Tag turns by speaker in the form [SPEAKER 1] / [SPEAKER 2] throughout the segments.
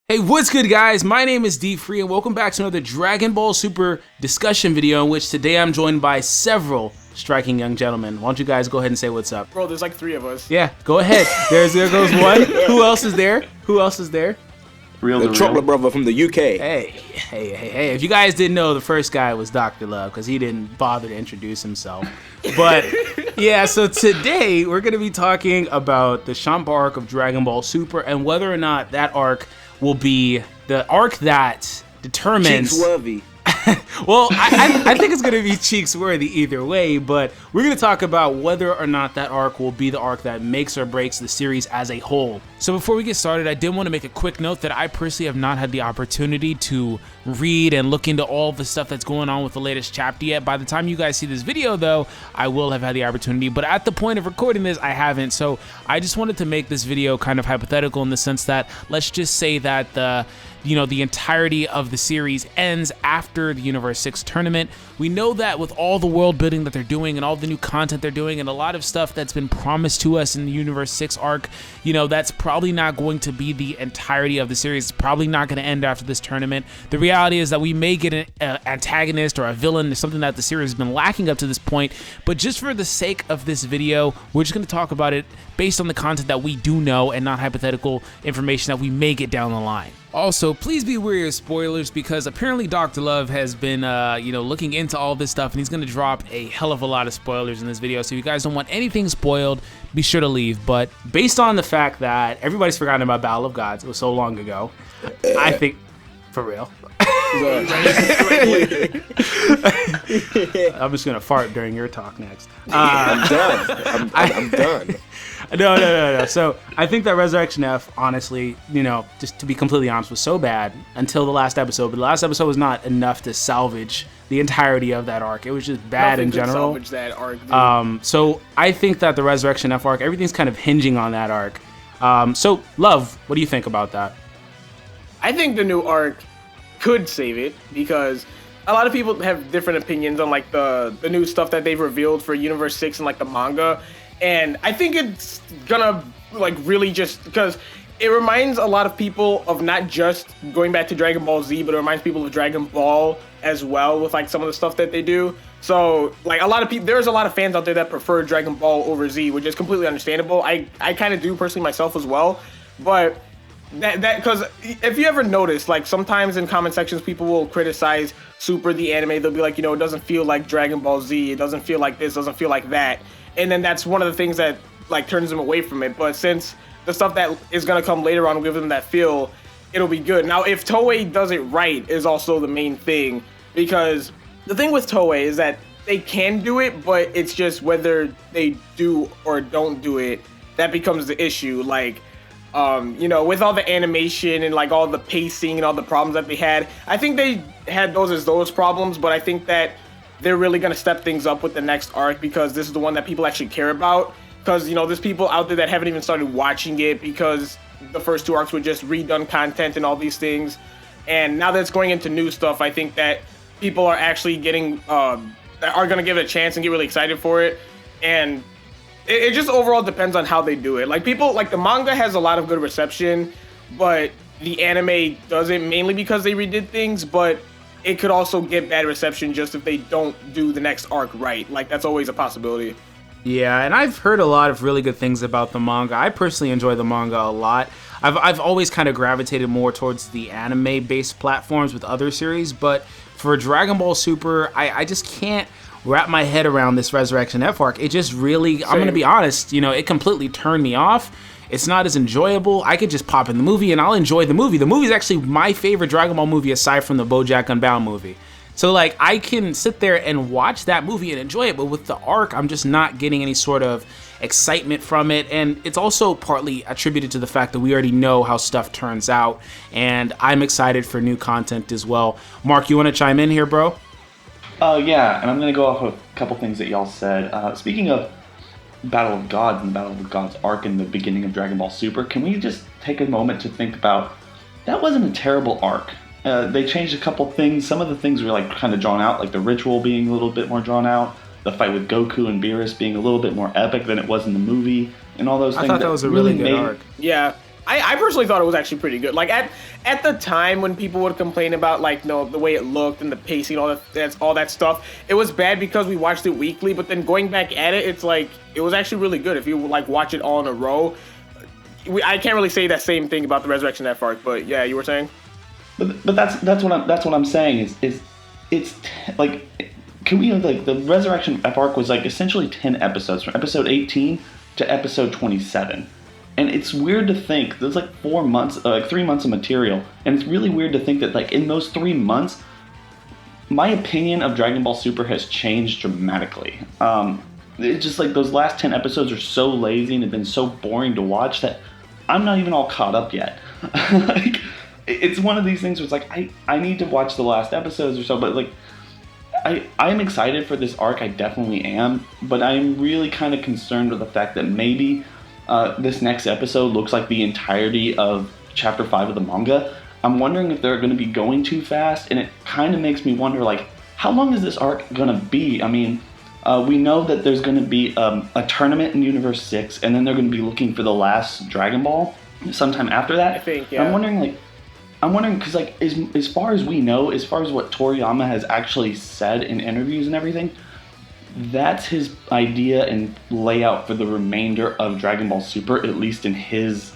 [SPEAKER 1] Hey, what's good, guys? My name is D-Free, and welcome back to another Dragon Ball Super discussion video in which today I'm joined by several striking young gentlemen. Why don't you guys go ahead and say what's up?
[SPEAKER 2] Bro, there's like three of us.
[SPEAKER 1] Yeah, go ahead. There goes one. Who else is there?
[SPEAKER 3] The chocolate brother from the UK.
[SPEAKER 1] Hey. If you guys didn't know, the first guy was Dr. Love because he didn't bother to introduce himself. But yeah, so today we're going to be talking about the Champa arc of Dragon Ball Super and whether or not that arc will be the arc that determines...
[SPEAKER 3] Cheeks-worthy.
[SPEAKER 1] Well, I think it's going to be cheeks-worthy either way, but we're going to talk about whether or not that arc will be the arc that makes or breaks the series as a whole. So before we get started, I did want to make a quick note that I personally have not had the opportunity to read and look into all the stuff that's going on with the latest chapter yet. By the time you guys see this video, though, I will have had the opportunity, but at the point of recording this, I haven't. So I just wanted to make this video kind of hypothetical in the sense that let's just say that the entirety of the series ends after the Universe 6 tournament. We know that with all the world building that they're doing and all the new content they're doing and a lot of stuff that's been promised to us in the Universe 6 arc, that's probably not going to be the entirety of the series. It's probably not going to end after this tournament. The reality is that we may get an antagonist or a villain, something that the series has been lacking up to this point, but just for the sake of this video, we're just going to talk about it based on the content that we do know and not hypothetical information that we may get down the line. Also, please be wary of spoilers because apparently Dr. Love has been, looking into all this stuff and he's going to drop a hell of a lot of spoilers in this video. So if you guys don't want anything spoiled, be sure to leave. But based on the fact that everybody's forgotten about Battle of Gods, it was so long ago, I think, for real. I'm just going to fart during your talk next.
[SPEAKER 3] I'm done. I'm done.
[SPEAKER 1] No. So I think that Resurrection F, honestly, just to be completely honest, was so bad until the last episode. But the last episode was not enough to salvage the entirety of that arc. It was just bad in general.
[SPEAKER 2] Salvage that arc,
[SPEAKER 1] so I think that the Resurrection F arc, everything's kind of hinging on that arc. So Love, what do you think about that?
[SPEAKER 2] I think the new arc could save it because a lot of people have different opinions on like the new stuff that they've revealed for Universe 6 and like the manga. And I think it's gonna like really just because it reminds a lot of people of not just going back to Dragon Ball Z, but it reminds people of Dragon Ball as well with like some of the stuff that they do. So like a lot of people, there's a lot of fans out there that prefer Dragon Ball over Z, which is completely understandable. I kind of do personally myself as well, but that because if you ever notice, like sometimes in comment sections people will criticize Super the anime. They'll be like, it doesn't feel like Dragon Ball Z, it doesn't feel like this, doesn't feel like that. And then that's one of the things that like turns them away from it. But since the stuff that is gonna come later on will give them that feel, it'll be good. Now, if Toei does it right is also the main thing, because the thing with Toei is that they can do it, but it's just whether they do or don't do it that becomes the issue. Like, with all the animation and like all the pacing and all the problems that they had, I think they had those problems, but I think that they're really going to step things up with the next arc because this is the one that people actually care about. Because, there's people out there that haven't even started watching it because the first two arcs were just redone content and all these things. And now that it's going into new stuff, I think that people are actually are going to give it a chance and get really excited for it. And it just overall depends on how they do it. Like the manga has a lot of good reception, but the anime doesn't, mainly because they redid things, but it could also get bad reception just if they don't do the next arc right. Like, that's always a possibility.
[SPEAKER 1] Yeah, and I've heard a lot of really good things about the manga. I personally enjoy the manga a lot. I've always kind of gravitated more towards the anime-based platforms with other series, but for Dragon Ball Super, I just can't wrap my head around this Resurrection F arc. It just really, I'm going to be honest, it completely turned me off. It's not as enjoyable. I could just pop in the movie and I'll enjoy the movie. The movie is actually my favorite Dragon Ball movie aside from the BoJack Unbound movie. So like I can sit there and watch that movie and enjoy it, but with the arc, I'm just not getting any sort of excitement from it. And it's also partly attributed to the fact that we already know how stuff turns out. And I'm excited for new content as well. Mark, you want to chime in here, bro?
[SPEAKER 3] Yeah, and I'm going to go off of a couple things that y'all said. Speaking of Battle of Gods and the Battle of Gods arc in the beginning of Dragon Ball Super, can we just take a moment to think about that wasn't a terrible arc. They changed a couple things. Some of the things were like kind of drawn out, like the ritual being a little bit more drawn out, the fight with Goku and Beerus being a little bit more epic than it was in the movie, and all those things.
[SPEAKER 1] I thought that was a really good arc.
[SPEAKER 2] Yeah. I personally thought it was actually pretty good. Like at the time when people would complain about like the way it looked and the pacing, all that stuff, it was bad because we watched it weekly. But then going back at it, it's like it was actually really good if you like watch it all in a row. I can't really say that same thing about the Resurrection F arc, but yeah, you were saying.
[SPEAKER 3] But that's what I'm saying is it's like, can we like the Resurrection F arc was like essentially 10 episodes from episode 18 to episode 27. And it's weird to think there's like 3 months of material, and it's really weird to think that like in those 3 months, my opinion of Dragon Ball Super has changed dramatically. It's just like those last 10 episodes are so lazy and have been so boring to watch that I'm not even all caught up yet. Like, it's one of these things where it's like I need to watch the last episodes or so, but like I'm excited for this arc, I definitely am, but I'm really kind of concerned with the fact that maybe this next episode looks like the entirety of Chapter 5 of the manga. I'm wondering if they're going to be going too fast, and it kind of makes me wonder, like, how long is this arc going to be? I mean, we know that there's going to be a tournament in Universe 6, and then they're going to be looking for the last Dragon Ball sometime after that.
[SPEAKER 2] I think, yeah.
[SPEAKER 3] I'm wondering, because, like, as far as we know, as far as what Toriyama has actually said in interviews and everything, that's his idea and layout for the remainder of Dragon Ball Super, at least in his,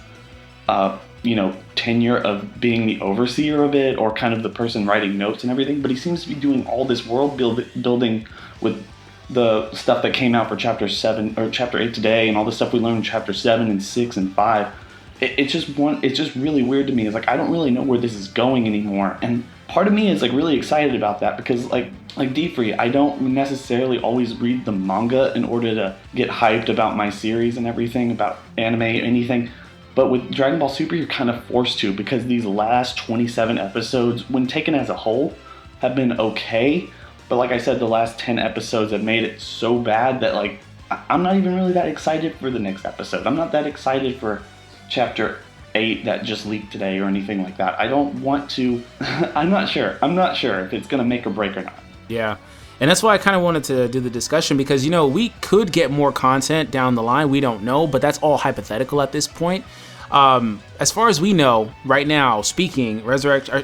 [SPEAKER 3] tenure of being the overseer of it, or kind of the person writing notes and everything. But he seems to be doing all this world building with the stuff that came out for Chapter 7 or Chapter 8 today, and all the stuff we learned in Chapter 7 and 6 and 5. It's just really weird to me. It's like I don't really know where this is going anymore, and part of me is like really excited about that because like D-Free, I don't necessarily always read the manga in order to get hyped about my series and everything, about anime, anything. But with Dragon Ball Super, you're kind of forced to, because these last 27 episodes, when taken as a whole, have been okay. But like I said, the last 10 episodes have made it so bad that like I'm not even really that excited for the next episode. I'm not that excited for Chapter 8 that just leaked today or anything like that. I don't want to. I'm not sure if it's going to make or break or not.
[SPEAKER 1] Yeah. And that's why I kind of wanted to do the discussion, because, we could get more content down the line. We don't know, but that's all hypothetical at this point. As far as we know right now, speaking, the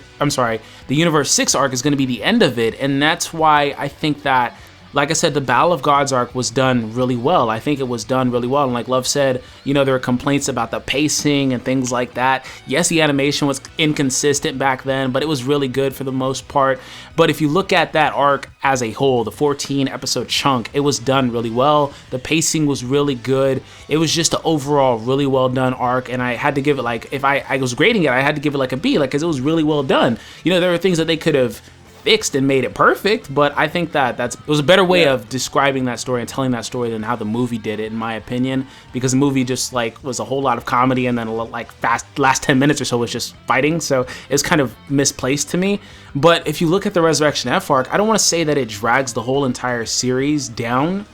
[SPEAKER 1] Universe 6 arc is going to be the end of it. And that's why I think that, like I said, the Battle of Gods arc was done really well. I think it was done really well. And like Love said, there were complaints about the pacing and things like that. Yes, the animation was inconsistent back then, but it was really good for the most part. But if you look at that arc as a whole, the 14 episode chunk, it was done really well. The pacing was really good. It was just an overall really well done arc. And I had to give it, like, if I was grading it, I had to give it like a B, like, because it was really well done. There were things that they could have fixed and made it perfect, but I think that it was a better way of describing that story and telling that story than how the movie did it, in my opinion, because the movie just like was a whole lot of comedy, and then like last 10 minutes or so was just fighting, so it's kind of misplaced to me. But if you look at the Resurrection F arc, I don't want to say that it drags the whole entire series down,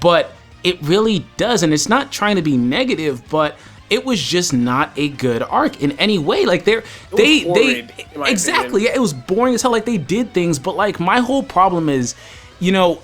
[SPEAKER 1] but it really does, and it's not trying to be negative, but it was just not a good arc in any way. Like exactly, yeah, it was boring as hell. Like, they did things, but like my whole problem is,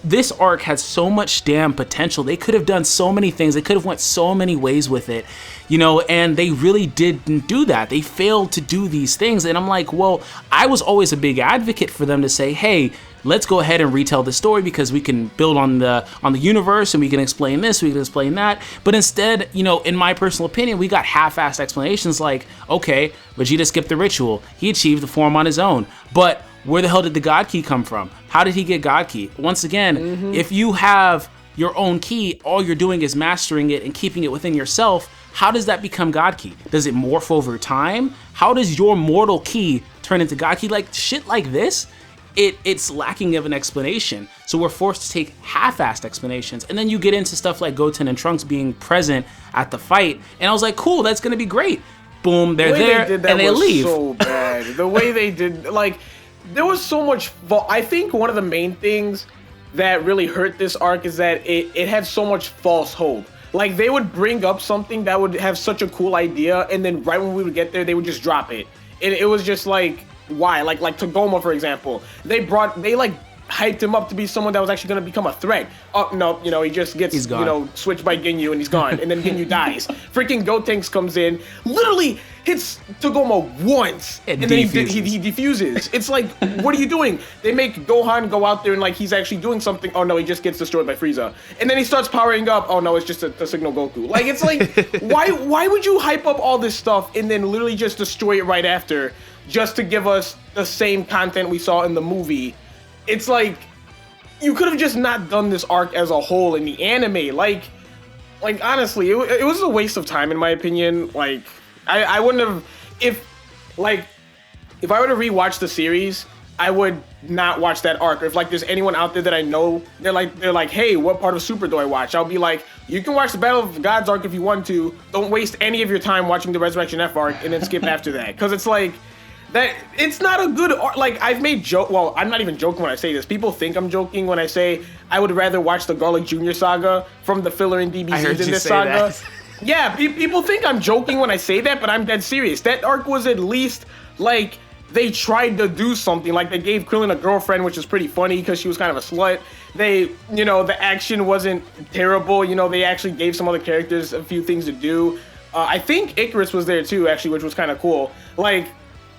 [SPEAKER 1] this arc had so much damn potential. They could have done so many things. They could have went so many ways with it, and they really didn't do that. They failed to do these things, and I'm like, well, I was always a big advocate for them to say, hey, let's go ahead and retell the story, because we can build on the universe, and we can explain this, we can explain that. But instead, in my personal opinion, we got half-assed explanations like, okay, Vegeta skipped the ritual. He achieved the form on his own. But where the hell did the God Key come from? How did he get God Key? Once again, if you have your own key, all you're doing is mastering it and keeping it within yourself. How does that become God Key? Does it morph over time? How does your mortal key turn into God Key? Like, shit like this, it's lacking of an explanation. So we're forced to take half-assed explanations. And then you get into stuff like Goten and Trunks being present at the fight. And I was like, cool, that's going to be great. Boom, they're there, and they leave.
[SPEAKER 2] So bad. The way they did, like, there was so much. I think one of the main things that really hurt this arc is that it had so much false hope. Like, they would bring up something that would have such a cool idea, and then right when we would get there, they would just drop it. It was just like, why? Like Tagoma, for example. They hyped him up to be someone that was actually going to become a threat. Oh, no, you know, he just gets, you know, switched by Ginyu and he's gone. And then Ginyu dies. Freaking Gotenks comes in, literally hits Togoma once. And then he defuses. It's like, what are you doing? They make Gohan go out there and like he's actually doing something. Oh no, he just gets destroyed by Frieza. And then he starts powering up. Oh no, it's just a signal Goku. Like, it's like, why would you hype up all this stuff and then literally just destroy it right after just to give us the same content we saw in the movie? It's like, you could have just not done this arc as a whole in the anime. Like honestly, it was a waste of time in my opinion. Like, I wouldn't have, if I were to rewatch the series, I would not watch that arc. Or if like there's anyone out there that I know, they're like, hey, what part of Super do I watch? I'll be like, you can watch the Battle of the Gods arc if you want to. Don't waste any of your time watching the Resurrection F arc and then skip after that. Because it's like, that it's not a good arc. Like, I've made joke. Well, I'm not even joking when I say this. People think I'm joking when I say I would rather watch the Garlic Jr. saga from the filler in DBZs in this saga. That. Yeah, people think I'm joking when I say that, but I'm dead serious. That arc was at least like they tried to do something. Like, they gave Krillin a girlfriend, which is pretty funny because she was kind of a slut. They, you know, the action wasn't terrible. You know, they actually gave some other characters a few things to do. I think Icarus was there too, actually, which was kind of cool. Like,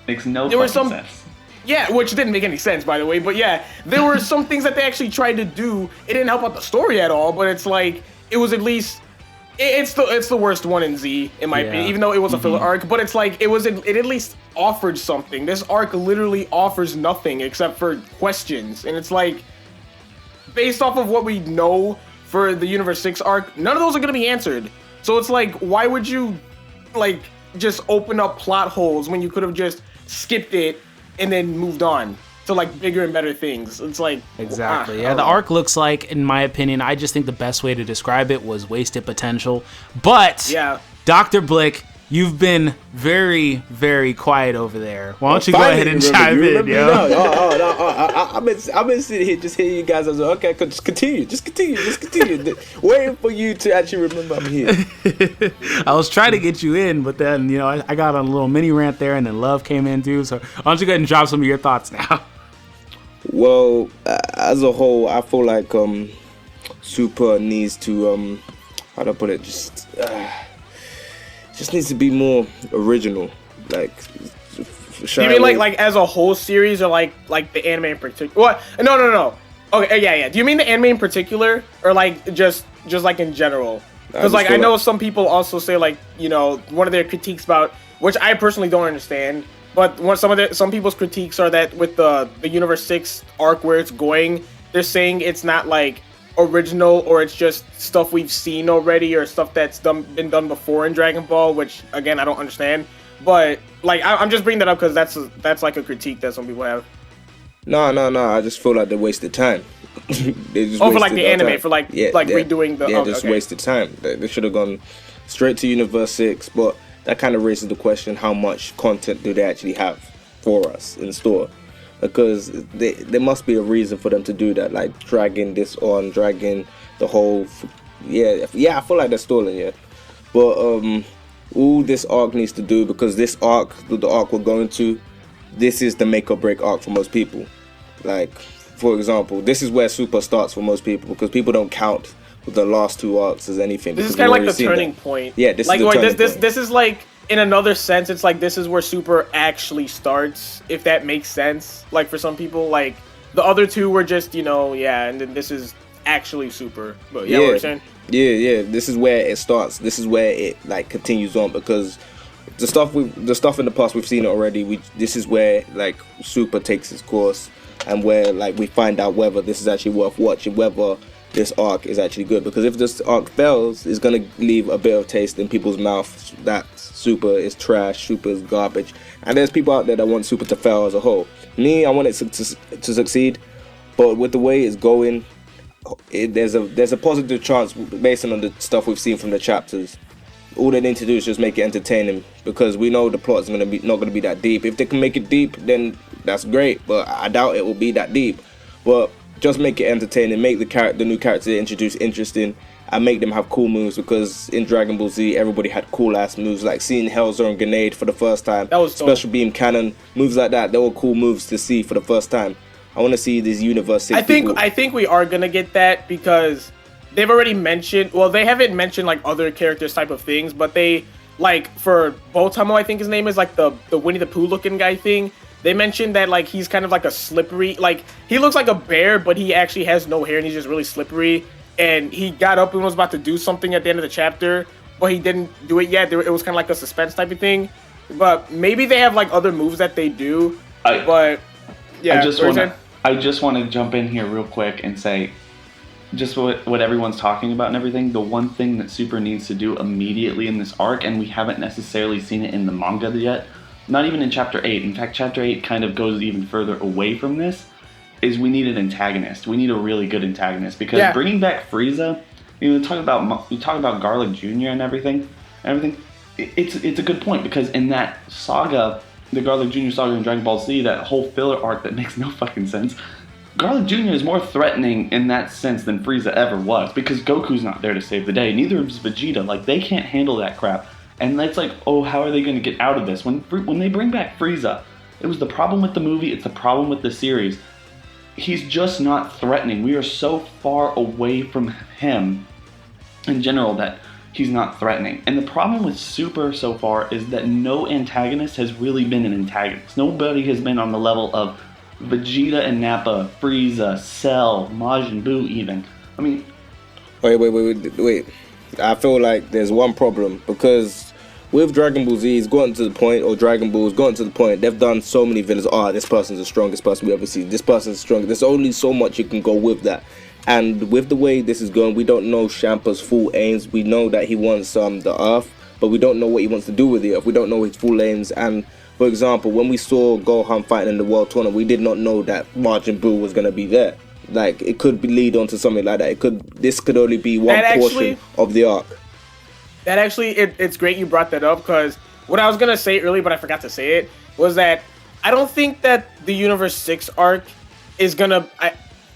[SPEAKER 3] makes no fucking sense.
[SPEAKER 2] Yeah, which didn't make any sense, by the way. But yeah, there were some things that they actually tried to do. It didn't help out the story at all, but it's like, it was at least, it's the worst one in Z, in my opinion, even though it was a filler arc. But it's like, it at least offered something. This arc literally offers nothing except for questions. And it's like, based off of what we know for the Universe 6 arc, none of those are going to be answered. So it's like, why would you, like, just open up plot holes when you could have just skipped it and then moved on to like bigger and better things? It's like,
[SPEAKER 1] exactly. Yeah, the arc looks like, in my opinion, I just think the best way to describe it was wasted potential. But yeah, Dr. Blick, you've been very, very quiet over there. Why don't you go ahead and chime in, yo?
[SPEAKER 4] I've been sitting here just hearing you guys. I was like, okay, just continue. Waiting for you to actually remember I'm here.
[SPEAKER 1] I was trying to get you in, but then, you know, I got on a little mini rant there, and then Love came in too. So why don't you go ahead and drop some of your thoughts now?
[SPEAKER 4] Well, as a whole, I feel like Super needs to how do I put it? Just needs to be more original. Like,
[SPEAKER 2] you mean like as a whole series, or like the anime in particular? What? No. Okay, yeah. Do you mean the anime in particular, or like just like in general? Because like I know some people also say, like, you know, one of their critiques about, which I personally don't understand, but some people's critiques are that with the Universe 6 arc where it's going, they're saying it's not like original, or it's just stuff we've seen already, or stuff that's been done before in Dragon Ball, which again I don't understand. But like I'm just bringing that up because that's like a critique that some people have.
[SPEAKER 4] No. I just feel like they wasted time. They just
[SPEAKER 2] for like the anime time. For like redoing the
[SPEAKER 4] wasted time. They should have gone straight to Universe 6, but that kind of raises the question: how much content do they actually have for us in store? Because there must be a reason for them to do that, like dragging this on, dragging the whole, I feel like they're stalling, but all this arc needs to do, because this arc, the arc we're going to, this is the make or break arc for most people. Like, for example, this is where Super starts for most people, because people don't count the last two arcs as anything.
[SPEAKER 2] This is kind of like the turning point.
[SPEAKER 4] Yeah, this is the turning point.
[SPEAKER 2] This is like, in another sense, it's like this is where Super actually starts, if that makes sense. Like, for some people, like the other two were just, you know, and then this is actually Super. But what you're saying?
[SPEAKER 4] Yeah. This is where it starts. This is where it like continues on, because the stuff in the past we've seen it already. This is where like Super takes its course, and where like we find out whether this is actually worth watching, whether this arc is actually good. Because if this arc fails, it's gonna leave a bit of taste in people's mouth that Super is trash, Super is garbage, and there's people out there that want Super to fail as a whole. Me, I want it to succeed, but with the way it's going, there's a positive chance based on the stuff we've seen from the chapters. All they need to do is just make it entertaining, because we know the plot is not gonna be that deep. If they can make it deep, then that's great, but I doubt it will be that deep. But just make it entertaining, make the new character they introduce interesting, and make them have cool moves, because in Dragon Ball Z everybody had cool ass moves, like seeing Hellzone Grenade for the first time,
[SPEAKER 2] that was
[SPEAKER 4] Special Beam Cannon, moves like that. They were cool moves to see for the first time. I want to see this universe. 6
[SPEAKER 2] I think we are gonna get that because they've already mentioned. Well, they haven't mentioned like other characters type of things, but they like for Botamo, I think his name is like the Winnie the Pooh looking guy thing. They mentioned that like he's kind of like a slippery, like he looks like a bear, but he actually has no hair and he's just really slippery. And he got up and was about to do something at the end of the chapter, but he didn't do it yet. It was kind of like a suspense type of thing. But maybe they have like other moves that they do. But yeah,
[SPEAKER 3] I just want to jump in here real quick and say, just what everyone's talking about and everything. The one thing that Super needs to do immediately in this arc, and we haven't necessarily seen it in the manga yet, not even in Chapter 8. In fact, Chapter 8 kind of goes even further away from this. Is we need an antagonist. We need a really good antagonist because bringing back Frieza, you talk about Garlic Jr. and everything. It's a good point because in that saga, the Garlic Jr. saga in Dragon Ball Z, that whole filler arc that makes no fucking sense, Garlic Jr. is more threatening in that sense than Frieza ever was because Goku's not there to save the day. Neither is Vegeta. Like they can't handle that crap, and it's like, oh, how are they going to get out of this? When they bring back Frieza, it was the problem with the movie. It's the problem with the series. He's just not threatening. We are so far away from him in general that he's not threatening. And the problem with Super so far is that no antagonist has really been an antagonist. Nobody has been on the level of Vegeta and Nappa, Frieza, Cell, Majin Buu even. I mean...
[SPEAKER 4] Wait. I feel like there's one problem because with Dragon Ball Z, it's gotten to the point, or Dragon Ball's gotten to the point, they've done so many villains. This person's the strongest person we ever seen. This person's strong. There's only so much you can go with that. And with the way this is going, we don't know Shampa's full aims. We know that he wants the Earth, but we don't know what he wants to do with the Earth. We don't know his full aims. And for example, when we saw Gohan fighting in the World Tournament, we did not know that Majin Buu was going to be there. Like, it could lead on to something like that. This could only be one portion of the arc.
[SPEAKER 2] That actually, it's great you brought that up because what I was going to say earlier, but I forgot to say it, was that I don't think that the Universe 6 arc is going to...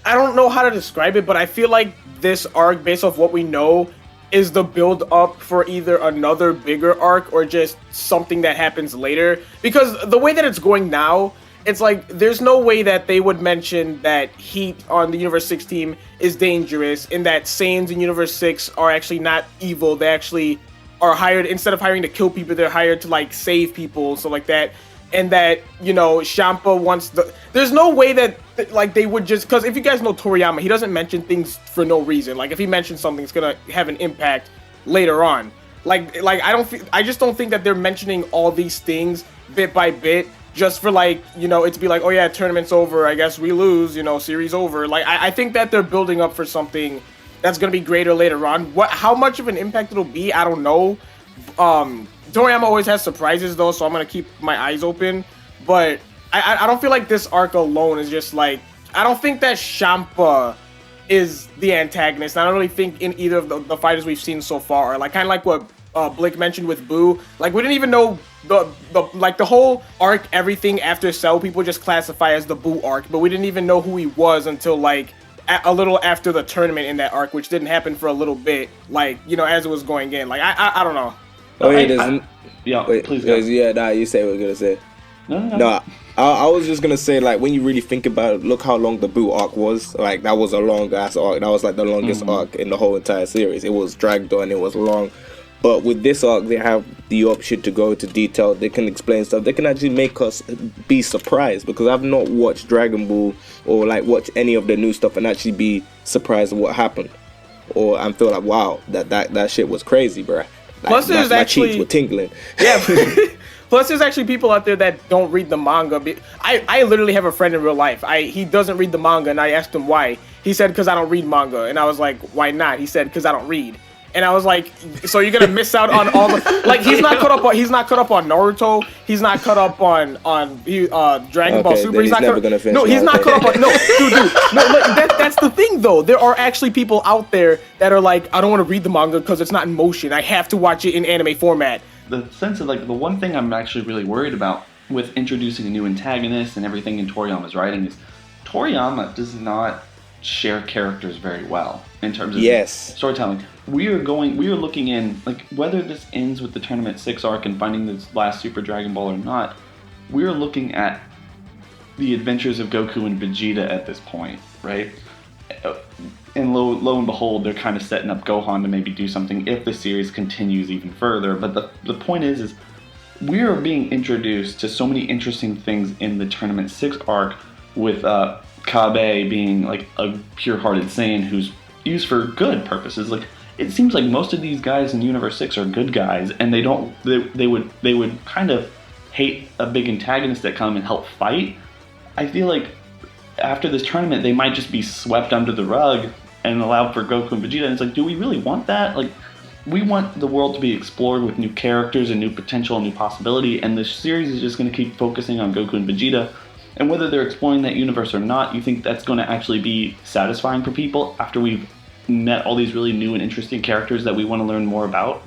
[SPEAKER 2] I don't know how to describe it, but I feel like this arc, based off what we know, is the build up for either another bigger arc or just something that happens later. Because the way that it's going now, it's like there's no way that they would mention that Heat on the Universe 6 team is dangerous and that Saiyans in Universe 6 are actually not evil. They actually are hired, instead of hiring to kill people, they're hired to like save people, so like that. And that, you know, Champa wants there's no way that like they would just, because if you guys know Toriyama, he doesn't mention things for no reason. Like if he mentions something, it's gonna have an impact later on. I just don't think that they're mentioning all these things bit by bit just for like, you know, it to be like, oh yeah, tournament's over, I guess we lose, you know, series over. Like I think that they're building up for something that's gonna be greater later on. How much of an impact it'll be, I don't know. Toriyama always has surprises though, so I'm gonna keep my eyes open. But I don't feel like this arc alone is just like, I don't think that Champa is the antagonist. I don't really think in either of the fighters we've seen so far. Like kind of like what Blake mentioned with Buu. Like we didn't even know the whole arc, everything after Cell, people just classify as the Buu arc, but we didn't even know who he was until like a little after the tournament in that arc, which didn't happen for a little bit. Like, you know, as it was going in. Like I don't know.
[SPEAKER 3] Please go.
[SPEAKER 4] You say what you're gonna say.
[SPEAKER 3] No.
[SPEAKER 4] I was just gonna say, like, when you really think about it, look how long the Buu arc was. Like, that was a long ass arc. That was like the longest arc in the whole entire series. It was dragged on. It was long. But with this arc, they have the option to go into detail. They can explain stuff. They can actually make us be surprised, because I've not watched Dragon Ball or like watch any of the new stuff and actually be surprised at what happened, or and feel like, wow, that shit was crazy, bruh. Like,
[SPEAKER 2] plus, there's
[SPEAKER 4] my
[SPEAKER 2] actually
[SPEAKER 4] cheeks were tingling.
[SPEAKER 2] Yeah. Plus, there's actually people out there that don't read the manga. I literally have a friend in real life. He doesn't read the manga, and I asked him why. He said, because I don't read manga. And I was like, why not? He said, because I don't read. And I was like, so you're gonna miss out on all the like. He's not caught up on Naruto. He's not caught up on Dragon Ball Super. He's not
[SPEAKER 4] never gonna finish.
[SPEAKER 2] No, he's not caught up on dude. No, that's the thing though. There are actually people out there that are like, I don't want to read the manga because it's not in motion. I have to watch it in anime format.
[SPEAKER 3] The sense of like the one thing I'm actually really worried about with introducing a new antagonist and everything in Toriyama's writing is Toriyama does not share characters very well in terms of storytelling. We are looking in, like, whether this ends with the Tournament 6 arc and finding this last Super Dragon Ball or not, we're looking at the adventures of Goku and Vegeta at this point, right? And lo and behold, they're kind of setting up Gohan to maybe do something if the series continues even further. But the point is we are being introduced to so many interesting things in the Tournament 6 arc, with Kabe being like a pure-hearted Saiyan who's used for good purposes. Like, it seems like most of these guys in Universe 6 are good guys, and they would kind of hate a big antagonist that come and help fight. I feel like after this tournament, they might just be swept under the rug and allowed for Goku and Vegeta. And it's like, do we really want that? Like, we want the world to be explored with new characters and new potential and new possibility, and the series is just going to keep focusing on Goku and Vegeta. And whether they're exploring that universe or not, you think that's going to actually be satisfying for people after we've met all these really new and interesting characters that we want to learn more about?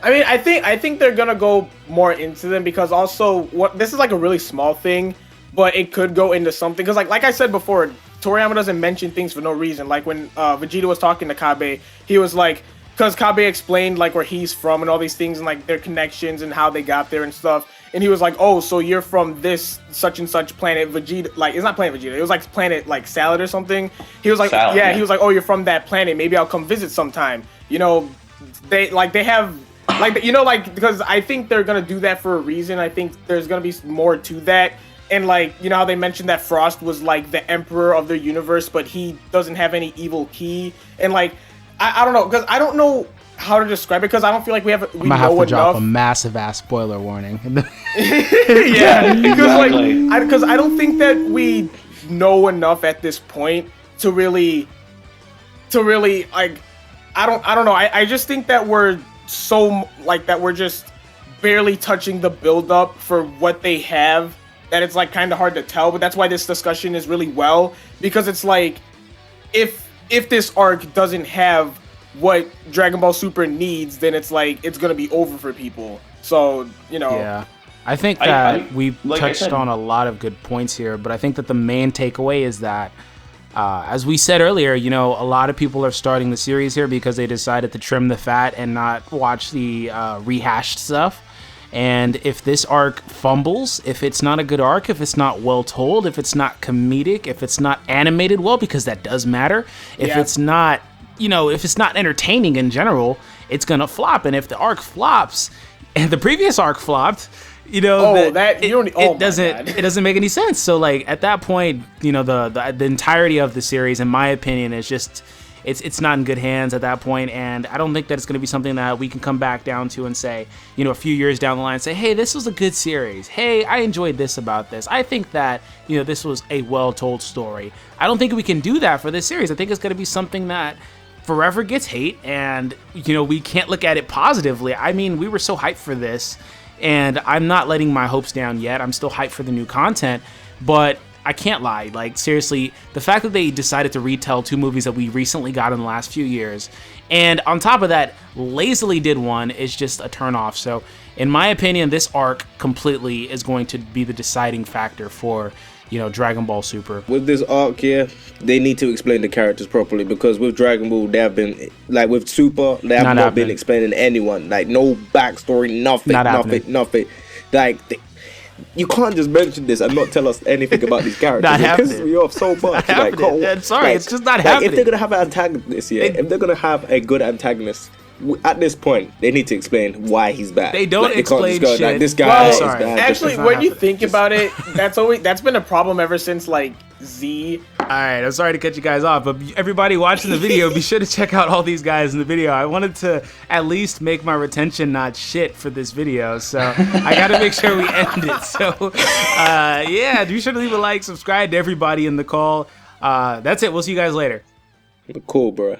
[SPEAKER 2] I mean, I think they're gonna go more into them, because also this is like a really small thing, but it could go into something. Because like I said before, Toriyama doesn't mention things for no reason. Like when Vegeta was talking to Kabe, he was like, because Kabe explained like where he's from and all these things and like their connections and how they got there and stuff. And he was like, oh, so you're from this such and such planet Vegeta. Like, it's not Planet Vegeta. It was like planet like Salad or something. He was like,
[SPEAKER 3] Salad,
[SPEAKER 2] yeah, he was like, oh, you're from that planet. Maybe I'll come visit sometime. You know, they have like, you know, like, because I think they're going to do that for a reason. I think there's going to be more to that. And like, you know how they mentioned that Frost was like the emperor of their universe, but he doesn't have any evil ki. And like, I don't know, because I don't know how to describe it, because I don't feel like we
[SPEAKER 1] I'm gonna have to
[SPEAKER 2] enough.
[SPEAKER 1] drop a massive ass spoiler warning.
[SPEAKER 2] Yeah, because
[SPEAKER 3] exactly.
[SPEAKER 2] because I don't think that we know enough at this point to really like, I don't know. I just think that we're so like that we're just barely touching the build up for what they have, that it's like kind of hard to tell. But that's why this discussion is really well, because it's like, if this arc doesn't have what Dragon Ball Super needs, then it's like it's gonna be over for people. So, you know.
[SPEAKER 1] Yeah. I think that we've touched on a lot of good points here, but I think that the main takeaway is that, as we said earlier, you know, a lot of people are starting the series here because they decided to trim the fat and not watch the rehashed stuff. And if this arc fumbles, if it's not a good arc, if it's not well told, if it's not comedic, if it's not animated well, because that does matter, if it's not, you know, if it's not entertaining in general, it's gonna flop. And if the arc flops, and the previous arc flopped, you know, it doesn't make any sense. So like at that point, you know, the entirety of the series, in my opinion, is just it's not in good hands at that point. And I don't think that it's going to be something that we can come back down to and say, you know, a few years down the line, say, hey, this was a good series. Hey, I enjoyed this about this. I think that, you know, this was a well-told story. I don't think we can do that for this series. I think it's going to be something that forever gets hate, and, you know, we can't look at it positively. I mean, we were so hyped for this, and I'm not letting my hopes down yet. I'm still hyped for the new content, but I can't lie. Like, seriously, the fact that they decided to retell two movies that we recently got in the last few years, and on top of that, lazily did one, is just a turnoff. So, in my opinion, this arc completely is going to be the deciding factor for, you know, Dragon Ball Super.
[SPEAKER 4] With this arc here, they need to explain the characters properly, because with Dragon Ball, they have been, like with Super, they have not been explaining anyone. Like, no backstory, nothing. Like, you can't just mention this and not tell us anything about these characters.
[SPEAKER 1] Not
[SPEAKER 4] it
[SPEAKER 1] happening.
[SPEAKER 4] pisses me off so much.
[SPEAKER 1] I'm sorry, it's just not happening.
[SPEAKER 4] If they're gonna have an antagonist here, if they're gonna have a good antagonist, at this point, they need to explain why he's bad.
[SPEAKER 1] They don't
[SPEAKER 4] they
[SPEAKER 1] explain
[SPEAKER 4] can't just go,
[SPEAKER 1] shit.
[SPEAKER 4] like, this guy is
[SPEAKER 1] sorry.
[SPEAKER 4] bad.
[SPEAKER 2] Actually, when you think about it, that's been a problem ever since like Z.
[SPEAKER 1] Alright, I'm sorry to cut you guys off, but everybody watching the video, be sure to check out all these guys in the video. I wanted to at least make my retention not shit for this video, so I gotta make sure we end it. So, yeah, be sure to leave a like, subscribe to everybody in the call. That's it. We'll see you guys later.
[SPEAKER 4] Cool, bro.